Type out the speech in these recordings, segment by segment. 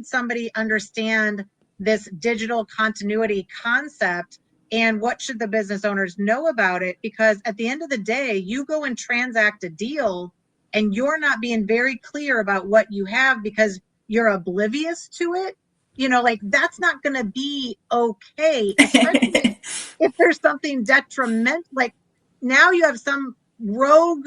should somebody understand this digital continuity concept, and what should the business owners know about it? Because at the end of the day, you go and transact a deal and you're not being very clear about what you have because you're oblivious to it. Like that's not going to be okay, especially if there's something detrimental. Like now you have some rogue,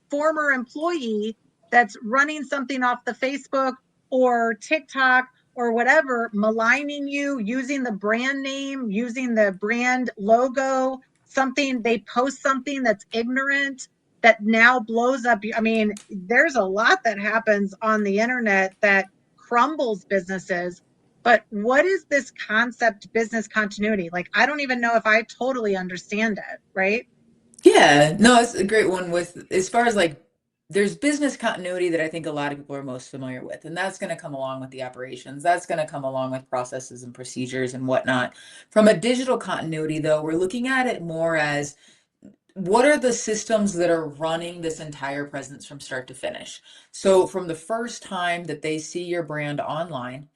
former employee that's running something off the Facebook or TikTok or whatever, maligning you, using the brand name, using the brand logo, something they post something that's ignorant that now blows up. I mean, there's a lot that happens on the internet that crumbles businesses. But what is this concept, business continuity? Like, I don't even know if I totally understand it, right? Yeah, no, it's a great one with as far as like there's business continuity that I think a lot of people are most familiar with, and that's going to come along with the operations. That's going to come along with processes and procedures and whatnot. From a digital continuity, though, we're looking at it more as what are the systems that are running this entire presence from start to finish? So from the first time that they see your brand online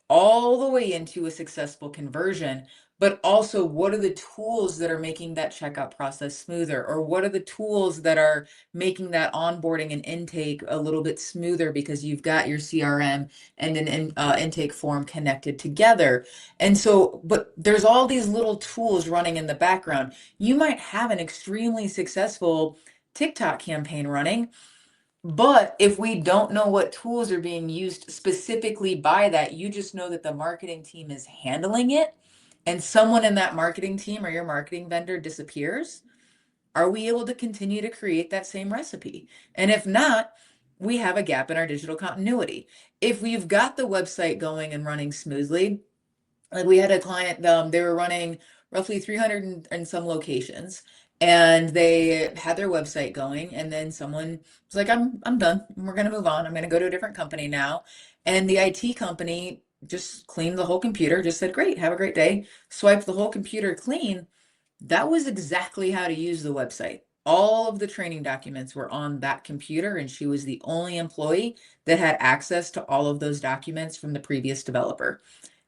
all the way into a successful conversion, but also what are the tools that are making that checkout process smoother, or what are the tools that are making that onboarding and intake a little bit smoother because you've got your CRM and an intake form connected together. And so, but there's all these little tools running in the background. You might have an extremely successful TikTok campaign running, but if we don't know what tools are being used specifically by that, you just know that the marketing team is handling it, and someone in that marketing team or your marketing vendor disappears, are we able to continue to create that same recipe? And if not, we have a gap in our digital continuity. If we've got the website going and running smoothly, like we had a client, they were running roughly 300 and some locations, and they had their website going, and then someone was like, I'm done, we're going to move on, I'm going to go to a different company now. And the IT company just cleaned the whole computer, just said, great, have a great day, swiped the whole computer clean. That was exactly how to use the website. All of the training documents were on that computer, and she was the only employee that had access to all of those documents from the previous developer.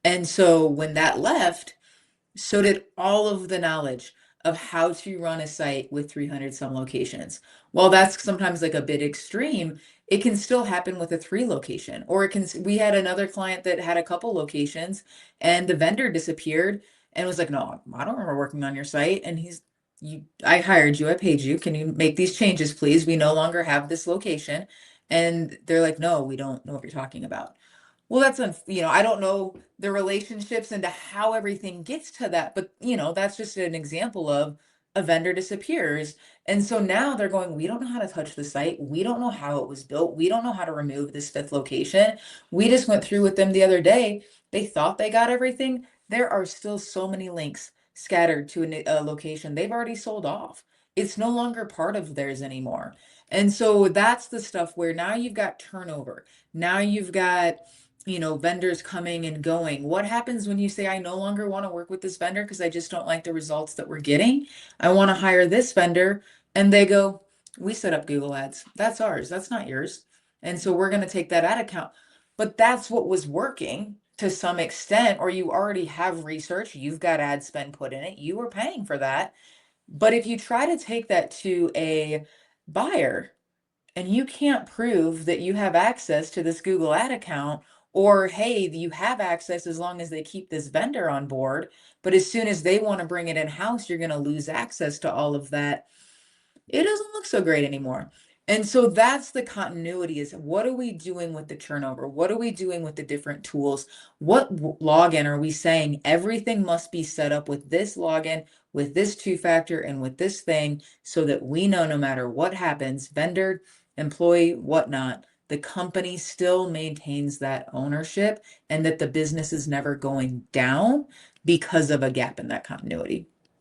And so when that left, so did all of the knowledge of how to run a site with 300 some locations. While that's sometimes like a bit extreme, it can still happen with a 3 location. Or it can, we had another client that had a couple locations and the vendor disappeared and was like, no, I don't remember working on your site. And I hired you, I paid you. Can you make these changes, please? We no longer have this location. And they're like, no, we don't know what you're talking about. Well, I don't know the relationships into how everything gets to that, but that's just an example of a vendor disappears. And so now they're going, we don't know how to touch the site. We don't know how it was built. We don't know how to remove this 5th location. We just went through with them the other day. They thought they got everything. There are still so many links scattered to a location they've already sold off. It's no longer part of theirs anymore. And so that's the stuff where now you've got turnover. Now you've got vendors coming and going. What happens when you say, I no longer want to work with this vendor because I just don't like the results that we're getting? I want to hire this vendor. And they go, we set up Google Ads. That's ours. That's not yours. And so we're going to take that ad account. But that's what was working to some extent, or you already have research, you've got ad spend put in it, you were paying for that. But if you try to take that to a buyer, and you can't prove that you have access to this Google ad account, or hey, you have access as long as they keep this vendor on board, but as soon as they want to bring it in house, you're going to lose access to all of that. It doesn't look so great anymore. And so that's the continuity, is what are we doing with the turnover? What are we doing with the different tools? What login are we saying everything must be set up with this login, with this 2-factor, and with this thing, so that we know no matter what happens, vendor, employee, whatnot, the company still maintains that ownership and that the business is never going down because of a gap in that continuity.